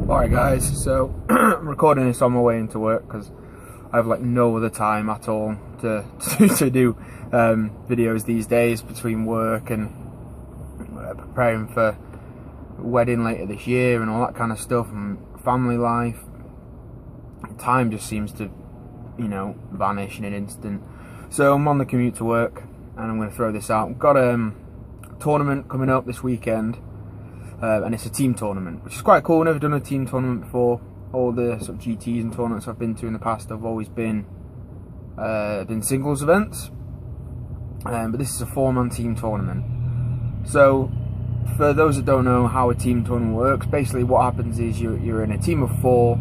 Alright guys, so I'm recording this on my way into work because I have like no other time at all to do videos these days between work and preparing for wedding later this year and all that kind of stuff and family life. Time just seems to, vanish in an instant. So I'm on the commute to work and I'm going to throw this out. I've got a tournament coming up this weekend. And it's a team tournament, which is quite cool. Never done a team tournament before. All the sort of GTs and tournaments I've been to in the past have always been singles events, but this is a 4-man team tournament. So for those that don't know how a team tournament works, basically what happens is you're in a team of 4,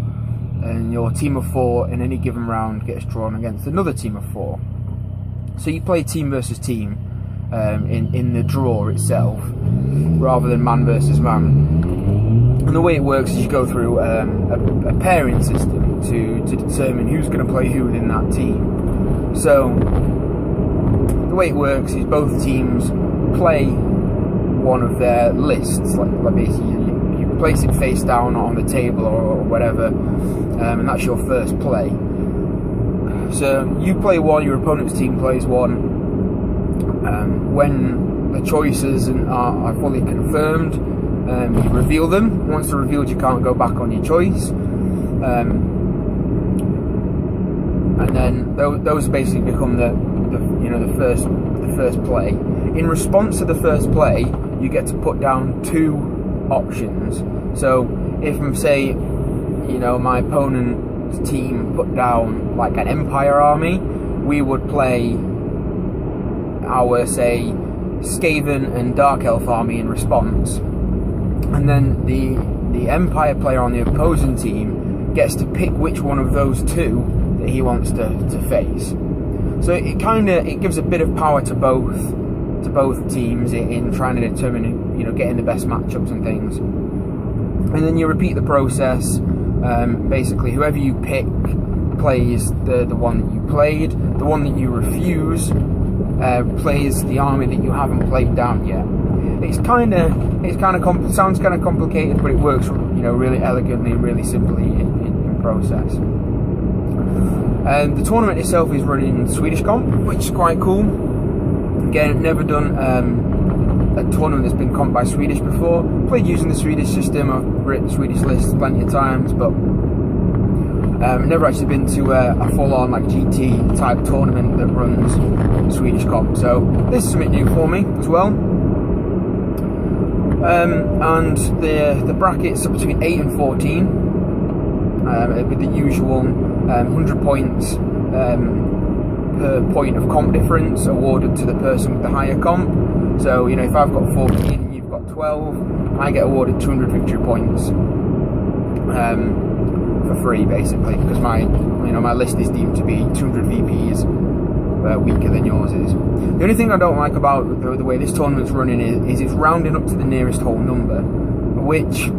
and your team of 4 in any given round gets drawn against another team of 4. So you play team versus team in the draw itself, rather than man versus man. And the way it works is you go through a pairing system to determine who's going to play who within that team. So the way it works is both teams play one of their lists, like basically you place it face down on the table or whatever, and that's your first play. So you play one, your opponent's team plays one. When the choices are fully confirmed, you reveal them. Once they're revealed, you can't go back on your choice, and then those basically become the first play. In response to the first play, you get to put down 2 options. So if, say, my opponent's team put down like an Empire army, we would play our, say, Skaven and Dark Elf army in response, and then the Empire player on the opposing team gets to pick which one of those 2 that he wants to face. So it gives a bit of power to both teams in trying to determine, getting the best matchups and things. And then you repeat the process. Basically, whoever you pick plays the one that you played. The one that you refuse plays the army that you haven't played down yet. Sounds kind of complicated, but it works, really elegantly and really simply in process. And the tournament itself is run in Swedish comp, which is quite cool. Again, never done a tournament that's been comped by Swedish before. Played using the Swedish system. I've written Swedish lists plenty of times, but never actually been to a full-on like GT type tournament that runs Swedish comp. So this is something new for me as well. And the brackets are between 8 and 14, with the usual 100 points per point of comp difference awarded to the person with the higher comp. So if I've got 14 and you've got 12, I get awarded 200 victory points for free, basically, because my list is deemed to be 200 VPs weaker than yours is. The only thing I don't like about the way this tournament's running is it's rounding up to the nearest whole number, which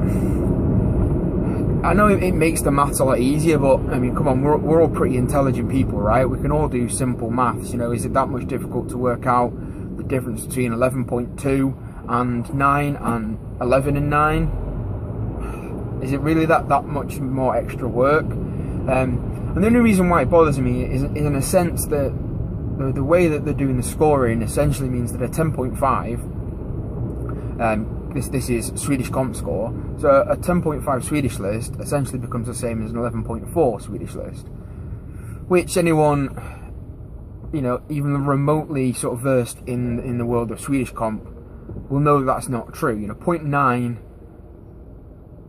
I know it makes the maths a lot easier, but I mean, come on, we're all pretty intelligent people, right? We can all do simple maths. Is it that much difficult to work out the difference between 11.2 and 9 and 11 and 9? Is it really that much more extra work? And the only reason why it bothers me is in a sense that the way that they're doing the scoring essentially means that a 10.5, this is Swedish comp score, so a 10.5 Swedish list essentially becomes the same as an 11.4 Swedish list, which anyone, even remotely sort of versed in the world of Swedish comp will know that that's not true. 0.9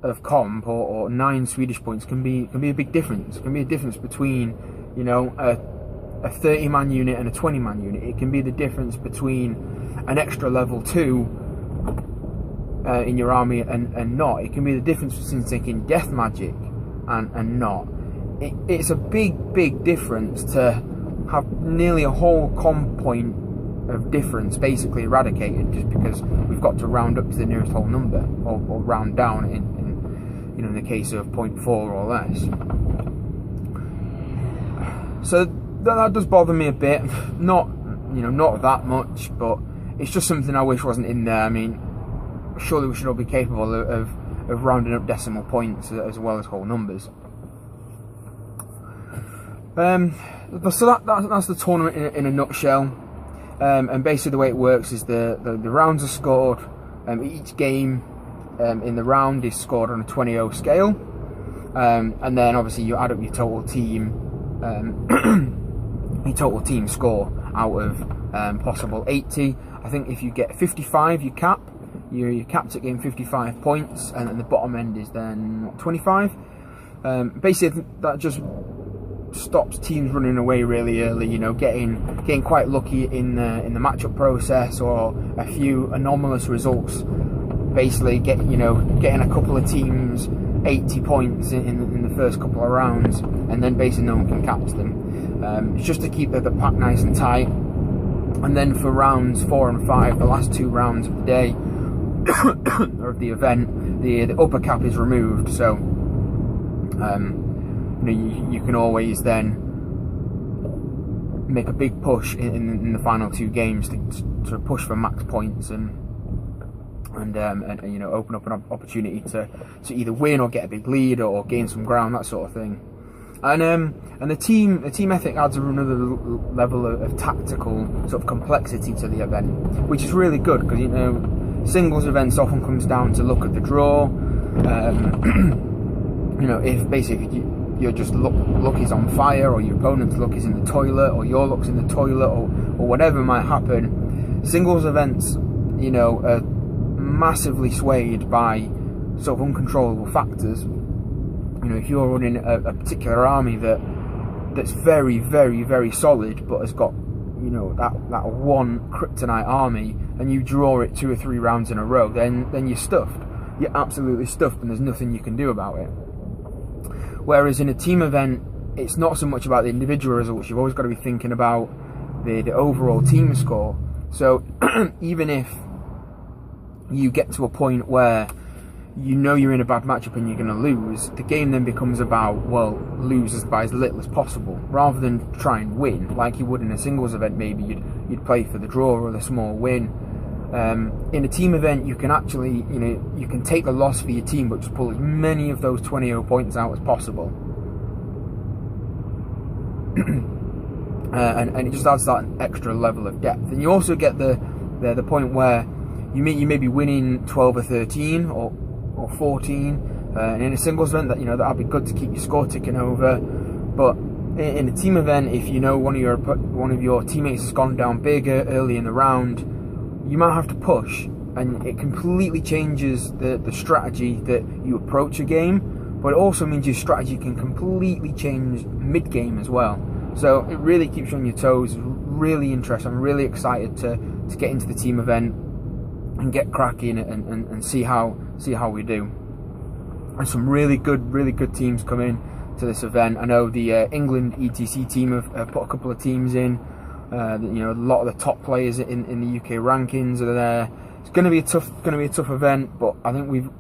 of comp or 9 Swedish points can be a big difference. It can be a difference between a 30-man unit and a 20-man unit. It can be the difference between an extra level 2 in your army and not. It can be the difference between taking death magic and not. It's a big difference to have nearly a whole comp point of difference basically eradicated just because we've got to round up to the nearest whole number, or round down in the case of 0.4 or less. So that does bother me a bit. Not that much, but it's just something I wish wasn't in there. I mean, surely we should all be capable of rounding up decimal points as well as whole numbers. So that's the tournament in a nutshell. And basically the way it works is the rounds are scored. Each game in the round is scored on a 20-0 scale, and then obviously you add up your total team score out of possible 80. I think if you get 55, you're capped at getting 55 points, and then the bottom end is then 25. Basically, that just stops teams running away really early. You know, getting quite lucky in the matchup process, or a few anomalous results. Basically, getting a couple of teams 80 points in the first couple of rounds, and then basically no one can catch them. It's just to keep the pack nice and tight. And then for rounds 4 and 5, the last 2 rounds of the day or of the event, the upper cap is removed. So you can always then make a big push in the final 2 games to push for max points and open up an opportunity to either win or get a big lead or gain some ground, that sort of thing. And the team ethic adds another level of tactical sort of complexity to the event, which is really good, because singles events often comes down to luck at the draw. If basically your just luck is on fire, or your opponent's luck is in the toilet, or your luck's in the toilet, or whatever might happen. Singles events, are massively swayed by sort of uncontrollable factors. If you're running a particular army that's very, very, very solid, but has got that one kryptonite army, and you draw it 2 or 3 rounds in a row, then you're stuffed. You're absolutely stuffed, and there's nothing you can do about it. Whereas in a team event, it's not so much about the individual results. You've always got to be thinking about the overall team score. So even if you get to a point where you're in a bad matchup and you're going to lose, the game then becomes about, lose by as little as possible, rather than try and win like you would in a singles event. Maybe you'd play for the draw or the small win. In a team event, you can actually, you can take the loss for your team, but just pull as many of those 20-0 points out as possible. And it just adds that extra level of depth. And you also get the point where you may be winning 12 or 13 or 14, and in a singles event that'll be good to keep your score ticking over. But in a team event, if one of your teammates has gone down big early in the round, you might have to push, and it completely changes the strategy that you approach a game. But it also means your strategy can completely change mid-game as well. So it really keeps you on your toes. It's really interesting. I'm really excited to get into the team event and get cracking and see how we do. And some really good teams come in to this event. I know the England ETC team have put a couple of teams in. A lot of the top players in the UK rankings are there. It's going to be a tough event, but I think we've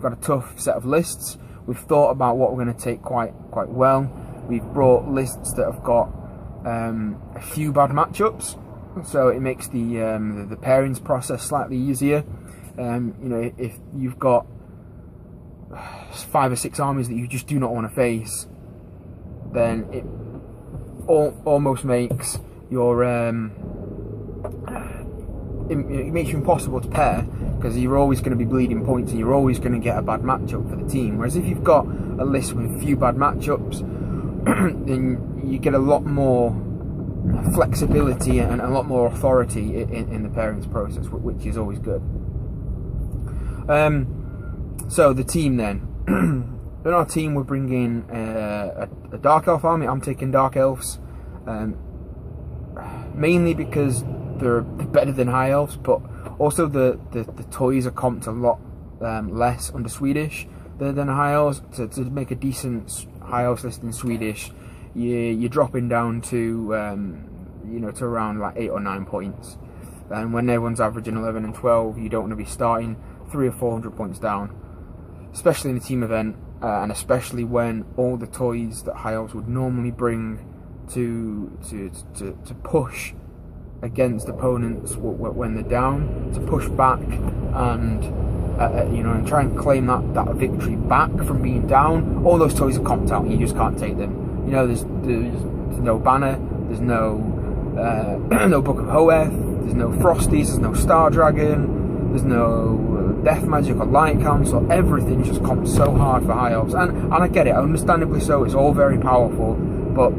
got a tough set of lists. We've thought about what we're going to take quite well. We've brought lists that have got a few bad matchups, so it makes the pairings process slightly easier. If you've got 5 or 6 armies that you just do not want to face, then it almost makes your it makes you impossible to pair, because you're always going to be bleeding points and you're always going to get a bad matchup for the team. Whereas if you've got a list with a few bad matchups, then you get a lot more flexibility and a lot more authority in the pairings process, which is always good. So the team then. In our team, we're bringing a Dark Elf army. I'm taking Dark Elves, mainly because they're better than High Elves, but also the toys are comped a lot less under Swedish than High Elves. To make a decent High Elves list in Swedish, you're dropping down to to around like 8 or 9 points. And when everyone's averaging 11 and 12, you don't want to be starting 300 or 400 points down, especially in a team event. And especially when all the toys that High Elves would normally bring to push against opponents when they're down, to push back and you know, and try and claim that victory back from being down. All those toys are comped out, and you just can't take them. You know, there's no banner, there's no no Book of Hoeth, there's no Frosties, there's no Star Dragon, there's no Death Magic or Light Council. Everything's just comped so hard for High Elves, and I get it, understandably so. It's all very powerful, but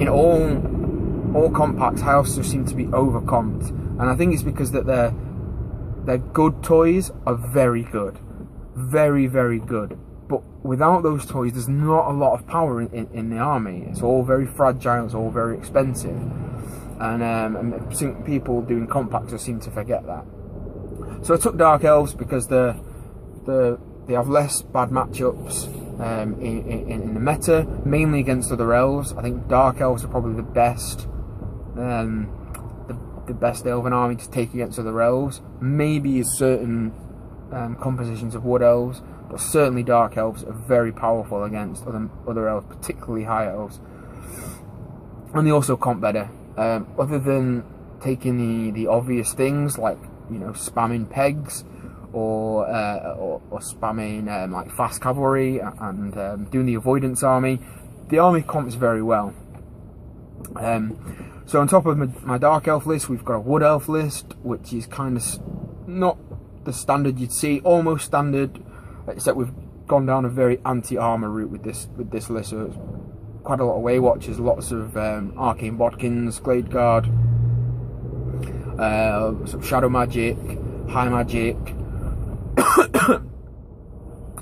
in all comp packs, High Elves just seem to be overcomped, and I think it's because that their good toys are very good, very, very good. But without those toys, there's not a lot of power in the army. It's all very fragile, it's all very expensive. And I think people doing comp packs just seem to forget that. So I took Dark Elves because they have less bad matchups in the meta, mainly against other elves. I think Dark Elves are probably the best elven army to take against other elves. Maybe certain compositions of Wood Elves, but certainly Dark Elves are very powerful against other elves, particularly High Elves. And they also comp better. Other than taking the obvious things like, you know, spamming pegs or spamming like fast cavalry and doing the avoidance army, the army comps very well. So on top of my Dark Elf list, we've got a Wood Elf list, which is kind of not the standard you'd see, almost standard, except we've gone down a very anti-armor route with this list. So it's quite a lot of Way Watchers, lots of Arcane Bodkins, Glade Guard, some Shadow Magic, High Magic.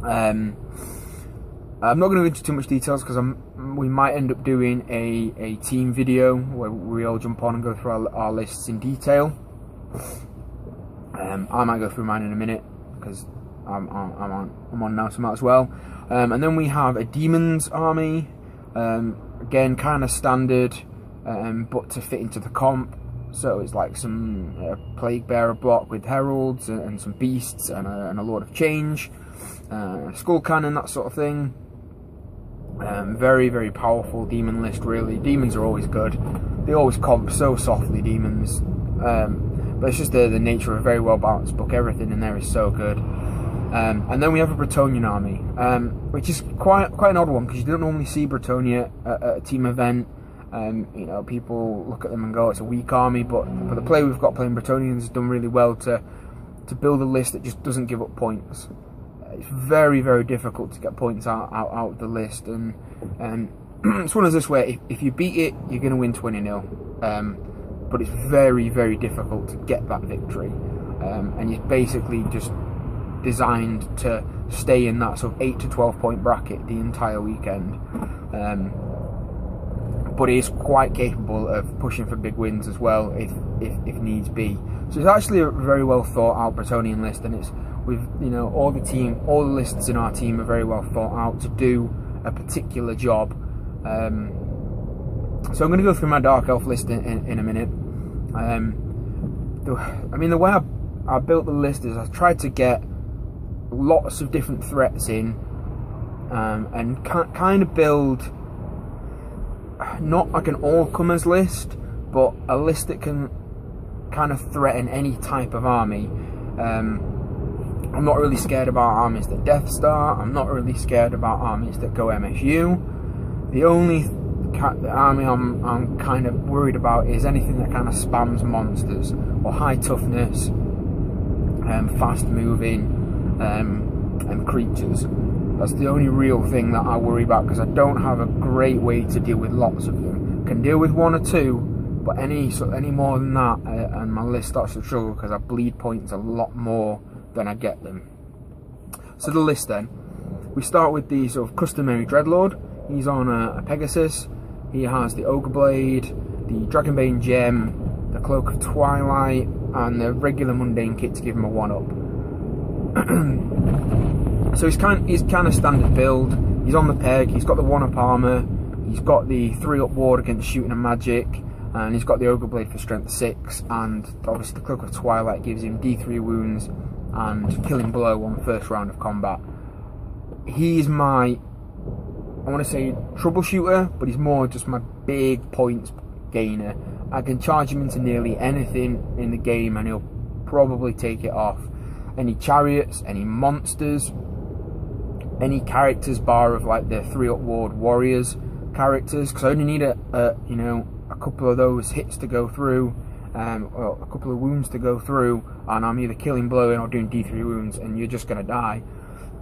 I'm not going to go into too much details because we might end up doing a team video where we all jump on and go through our lists in detail. I might go through mine in a minute because I'm on now, so might as well. And then we have a Demons army, again kind of standard, but to fit into the comp. So it's like some Plague Bearer block with Heralds and some Beasts and a Lord of Change, Skull Cannon, that sort of thing. Very, very powerful demon list, really. Demons are always good. They always comp so softly, demons. But it's just the nature of a very well balanced book. Everything in there is so good. And then we have a Bretonnian army, which is quite an odd one because you don't normally see Bretonnia at a team event. You know, people look at them and go, it's a weak army, but the player we've got playing Bretonnians has done really well to build a list that just doesn't give up points. It's very, very difficult to get points out of the list, and it's one of those where if you beat it, you're going to win 20-0, but it's very, very difficult to get that victory, and it's basically just designed to stay in that sort of 8 to 12 point bracket the entire weekend. But it is quite capable of pushing for big wins as well if needs be. So it's actually a very well thought out Bretonnian list, and it's with, you know, all the lists in our team are very well thought out to do a particular job. So I'm going to go through my Dark Elf list in a minute. I mean, the way I built the list is I tried to get lots of different threats in, and kind of build not like an all-comers list, but a list that can kind of threaten any type of army. I'm not really scared about armies that Death Star. I'm not really scared about armies that go MSU. The only army I'm kind of worried about is anything that kind of spams monsters or high toughness, fast moving, and creatures. That's the only real thing that I worry about, because I don't have a great way to deal with lots of them. Can deal with one or two, but any more than that, and my list starts to struggle because I bleed points a lot more than I get them. So the list then, we start with the sort of customary Dreadlord. He's on a Pegasus. He has the Ogre Blade, the Dragonbane Gem, the Cloak of Twilight, and the regular mundane kit to give him a 1-up. So he's kind of standard build. He's on the peg. He's got the 1-up armor. He's got the 3-up ward against shooting and magic, and he's got the Ogre Blade for strength 6. And obviously the Cloak of Twilight gives him D3 wounds and killing blow on the first round of combat. He's my, I want to say troubleshooter, but he's more just my big points gainer. I can charge him into nearly anything in the game and he'll probably take it off. any chariots, any monsters, any characters bar of like the 3-up ward warriors characters, because I only need a couple of those hits to go through, or a couple of wounds to go through, and I'm either killing blowing or doing D3 wounds, and you're just gonna die.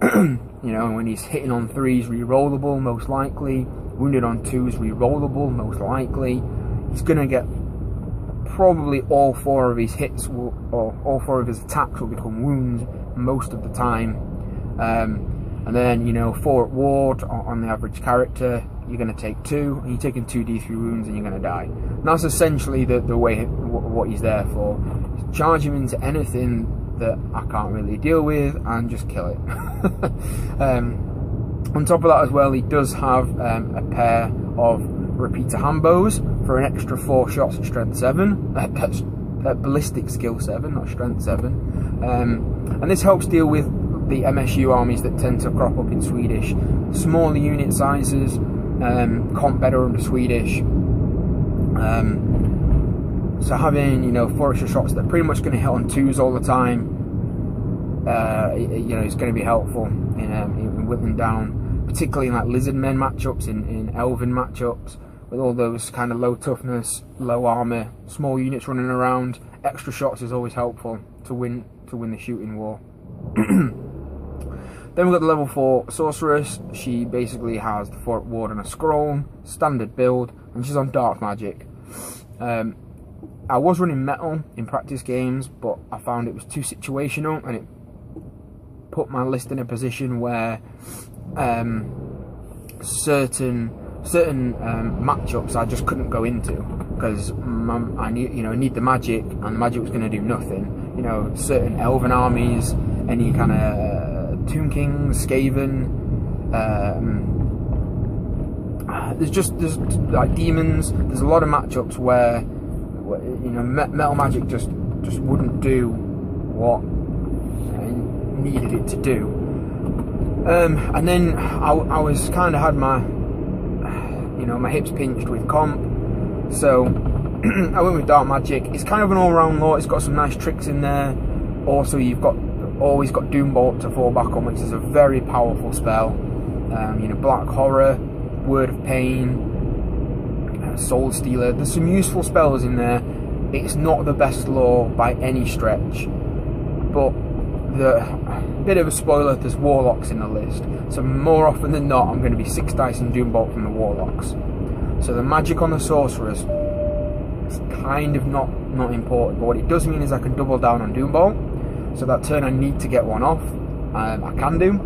You know, when he's hitting on 3s, re-rollable most likely. Wounded on 2s, re-rollable most likely. He's gonna get probably all 4 of his hits or all 4 of his attacks will become wounds most of the time. And then, you know, 4 at ward on the average character, you're going to take 2, and you're taking 2 D3 wounds, and you're going to die. And that's essentially the way what he's there for. Charge him into anything that I can't really deal with, and just kill it. On top of that as well, he does have a pair of repeater handbows for an extra 4 shots at strength 7. That's ballistic skill 7, not strength 7. And this helps deal with the MSU armies that tend to crop up in Swedish. Smaller unit sizes, comp better under Swedish. So having, you know, 4 extra shots that are pretty much going to hit on 2s all the time, you know, it's going to be helpful in whittling down, particularly in like lizardmen matchups, in elven matchups, with all those kind of low toughness, low armor, small units running around. Extra shots is always helpful to win the shooting war. Then we've got the level 4 sorceress. She basically has the 4 ward and a scroll, standard build, and she's on dark magic. I was running metal in practice games, but I found it was too situational, and it put my list in a position where certain matchups I just couldn't go into, because I need the magic, and the magic was going to do nothing. You know, certain elven armies, any kind of Tomb Kings, Skaven, there's like demons. There's a lot of matchups where you know, metal magic just wouldn't do what I needed it to do. And then I was kind of had my, you know, my hips pinched with comp, so I went with dark magic. It's kind of an all-round lore. It's got some nice tricks in there. Also, you've always got Doombolt to fall back on, which is a very powerful spell. You know, Black Horror, Word of Pain, Soul Stealer. There's some useful spells in there. It's not the best lore by any stretch, but bit of a spoiler, there's Warlocks in the list. So more often than not, I'm going to be 6 dice in Doombolt from the Warlocks. So the magic on the Sorceress is kind of not important, but what it does mean is I can double down on Doombolt. So that turn I need to get one off, I can do.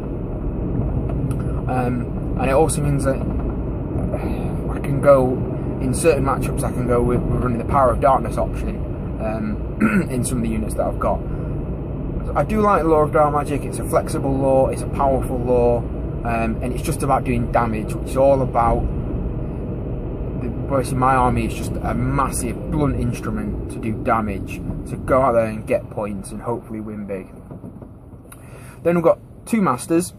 And it also means that I can go, in certain matchups, I can go with running the Power of Darkness option in some of the units that I've got. So I do like the Lore of Dark Magic. It's a flexible lore, it's a powerful lore, and it's just about doing damage, which is all about, in my army is just a massive blunt instrument to do damage. So go out there and get points and hopefully win big. Then we've got 2 masters,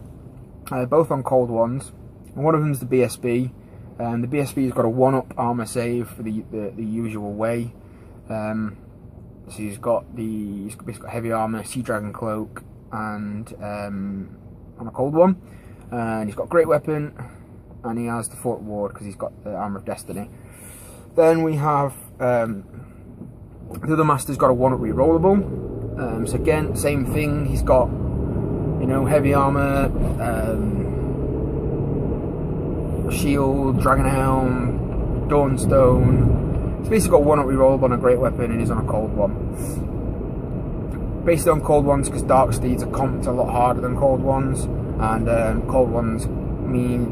both on cold ones. And one of them is the BSB. The BSB's got a 1-up armor save for the usual way. So he's got heavy armor, Sea Dragon Cloak, and on a cold one. And he's got great weapon, and he has the 4 ward because he's got the Armour of Destiny. Then we have the other master's got a 1-up rerollable. So again, same thing. He's got, you know, heavy armor, shield, dragon helm, dawnstone. He's basically got 1-up rerollable on a great weapon, and he's on a cold one. Based on cold ones, because dark steeds are comped a lot harder than cold ones, and cold ones mean,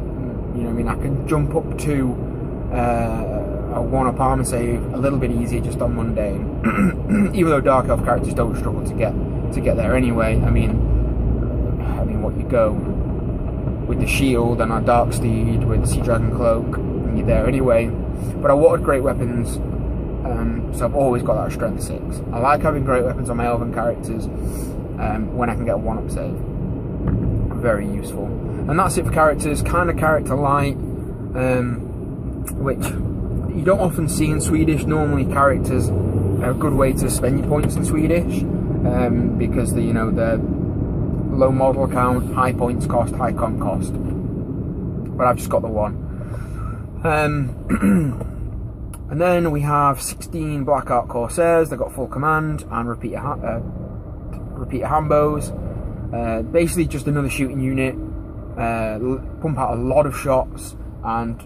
you know, I can jump up to a 1-up armor save a little bit easier just on mundane. Even though dark elf characters don't struggle to get there anyway. I mean, what you go with the shield and our dark steed with the Sea Dragon Cloak, and you're there anyway. But I wanted great weapons, so I've always got that strength 6. I like having great weapons on my elven characters when I can get a 1-up save. Very useful. And that's it for characters. Kind of character light, which you don't often see in Swedish. Normally characters are a good way to spend your points in Swedish. because the low model count, high points cost, high comp cost. But I've just got the one. And then we have 16 Black Ark Corsairs. They've got full command and repeater hambos. Basically just another shooting unit. Pump out a lot of shots and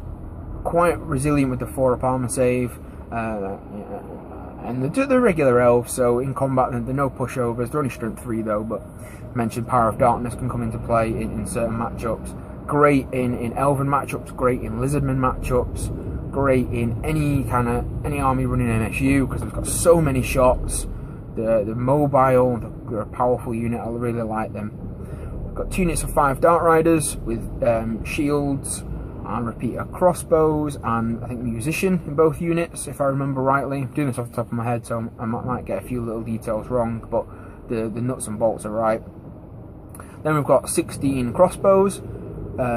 quite resilient with the 4-up armor save. And the regular elves, so in combat they're no pushovers. They're only strength 3 though, but I mentioned Power of Darkness can come into play in certain matchups. Great in elven matchups, great in lizardman matchups, great in any army running MSU because they've got so many shots. They're mobile, they're a powerful unit. I really like them. I've got 2 units of 5 Dart Riders with shields and repeater crossbows, and I think musician in both units, if I remember rightly. I'm doing this off the top of my head, so I might get a few little details wrong, but the nuts and bolts are right. Then we've got 16 crossbows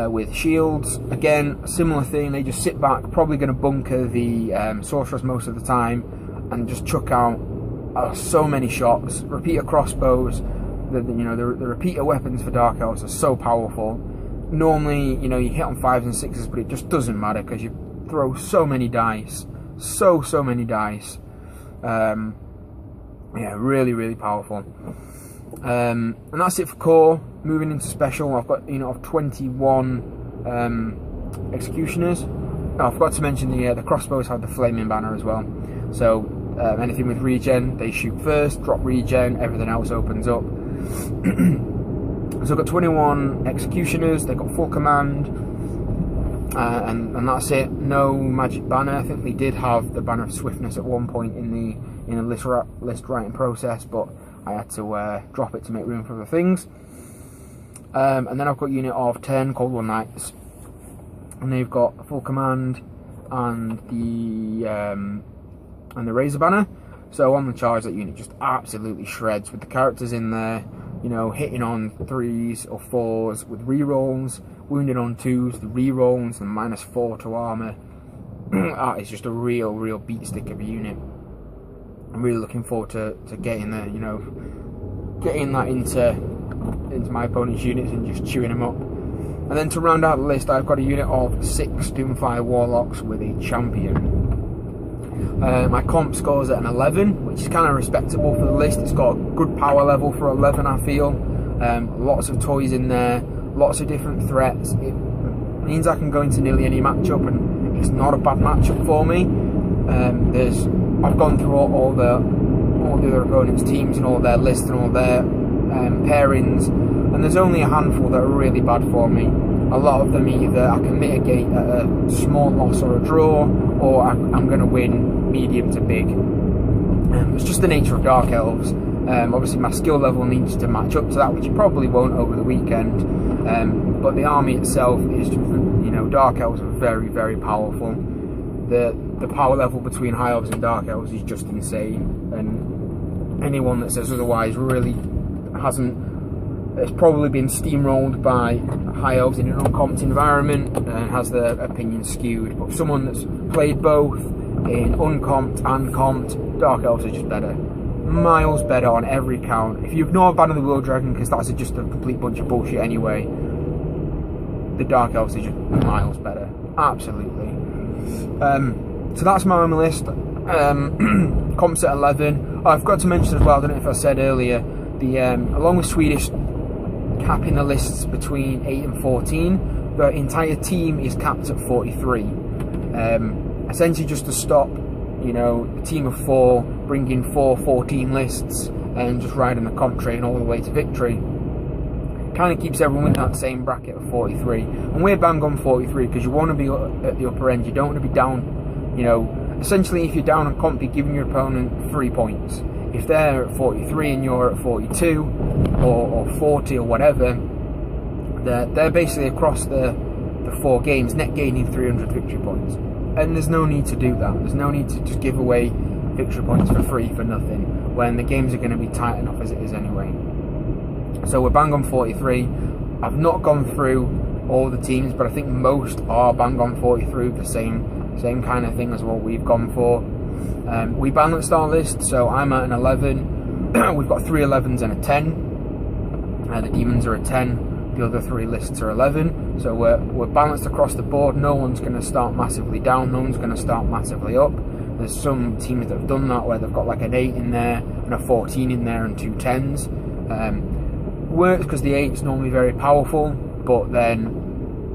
with shields. Again, a similar thing. They just sit back, probably going to bunker the sorceress most of the time, and just chuck out so many shots. Repeater crossbows, the repeater weapons for Dark Elves are so powerful. Normally, you hit on 5s and 6s, but it just doesn't matter because you throw so many dice, so many dice. Yeah, really powerful. And that's it for core. Moving into special, I've got of 21 executioners. Oh, I forgot to mention the crossbows have the flaming banner as well. So anything with regen, they shoot first, drop regen, everything else opens up. So I've got 21 executioners. They've got full command, and that's it. No magic banner. I think they did have the banner of swiftness at one point in the list writing process, but I had to drop it to make room for other things. And then I've got a unit of 10 Cold War Knights, and they've got full command and the Razor banner. So on the charge, that unit just absolutely shreds with the characters in there. Hitting on 3s or 4s with rerolls, wounded on 2s, the rerolls, and -4 to armor. It's just a real beat stick of a unit. I'm really looking forward to getting there, getting that into my opponent's units and just chewing them up. And then to round out the list, I've got a unit of 6 Doomfire Warlocks with a champion. My comp scores at an 11, which is kind of respectable for the list. It's got a good power level for 11, I feel. Lots of toys in there, lots of different threats. It means I can go into nearly any matchup, and it's not a bad matchup for me. I've gone through all the other opponents' teams and all their lists and all their pairings, and there's only a handful that are really bad for me. A lot of them either I can mitigate at a small loss or a draw, or I'm going to win medium to big. It's just the nature of Dark Elves. Obviously my skill level needs to match up to that, which it probably won't over the weekend. But the army itself is just, Dark Elves are very powerful. The power level between High Elves and Dark Elves is just insane, and anyone that says otherwise really it's probably been steamrolled by High Elves in an uncomped environment and has their opinion skewed. But someone that's played both in uncomped and comped, Dark Elves are just better. Miles better on every count. If you ignore Ban of the World Dragon, because that's just a complete bunch of bullshit anyway, the Dark Elves are just miles better. Absolutely. So that's my army list. Comps at 11. I've got to mention as well, I don't know if I said earlier, along with Swedish capping the lists between 8 and 14, the entire team is capped at 43. Essentially just to stop, a team of 4 bringing 14 lists and just riding the comp train all the way to victory. Kind of keeps everyone in that same bracket of 43. And we're bang on 43 because you want to be at the upper end. You don't want to be down, essentially if you're down on comp, you're giving your opponent 3 points. If they're at 43 and you're at 42 or 40 or whatever, they're basically across the 4 games net gaining 300 victory points. And there's no need to do that. There's no need to just give away victory points for free for nothing when the games are going to be tight enough as it is anyway. So we're bang on 43. I've not gone through all the teams, but I think most are bang on 43, the same kind of thing as what we've gone for. We balanced our list, so I'm at an 11. we've got 3 11s and a 10. The demons are a 10, the other 3 lists are 11, so we're balanced across the board. No one's going to start massively down, no one's going to start massively up. There's some teams that have done that where they've got like an 8 in there and a 14 in there and 2 10s. Works because the 8's normally very powerful, but then,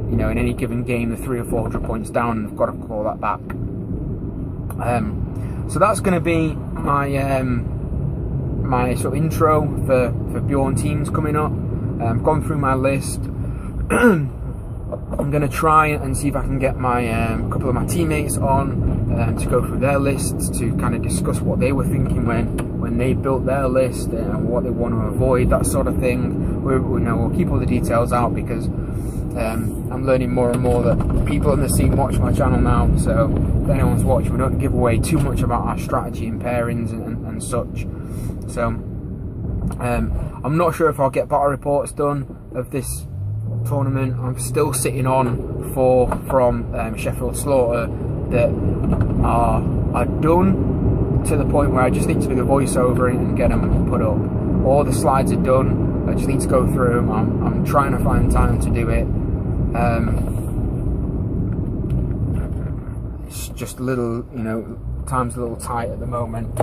you know, in any given game they're 300 or 400 points down and they've got to claw that back. So that's going to be my my sort of intro for Bjorn teams coming up. I've gone through my list. I'm going to try and see if I can get my couple of my teammates on to go through their lists, to kind of discuss what they were thinking when they built their list and what they want to avoid, that sort of thing. We'll keep all the details out because I'm learning more and more that people in the scene watch my channel now, so if anyone's watching, we don't give away too much about our strategy and pairings and such. So I'm not sure if I'll get battle reports done of this tournament. I'm still sitting on 4 from Sheffield Slaughter that are done, to the point where I just need to do the voiceover and get them put up. All the slides are done, I just need to go through them. I'm trying to find time to do it. It's just a little, you know, time's a little tight at the moment,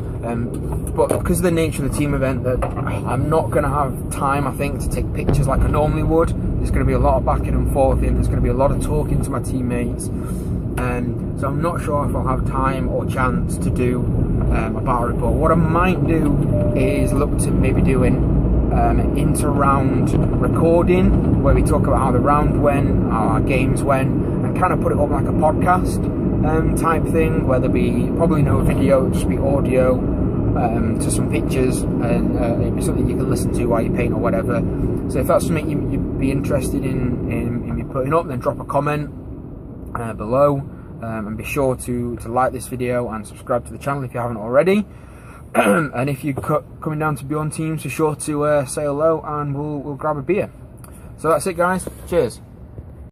but because of the nature of the team event, that I'm not going to have time, I think, to take pictures like I normally would. There's going to be a lot of backing and forth, and there's going to be a lot of talking to my teammates, so I'm not sure if I'll have time or chance to do a battle report. What I might do is look to maybe doing an inter-round recording where we talk about how the round went, how our games went, and kind of put it up like a podcast type thing, where there'll be probably no video, it'll just be audio to some pictures, and it'll be something you can listen to while you paint or whatever. So if that's something you'd be interested in me putting up, then drop a comment below, and be sure to like this video and subscribe to the channel if you haven't already. And if you're coming down to Bjorn teams, be sure to say hello and we'll grab a beer. So that's it, guys. Cheers.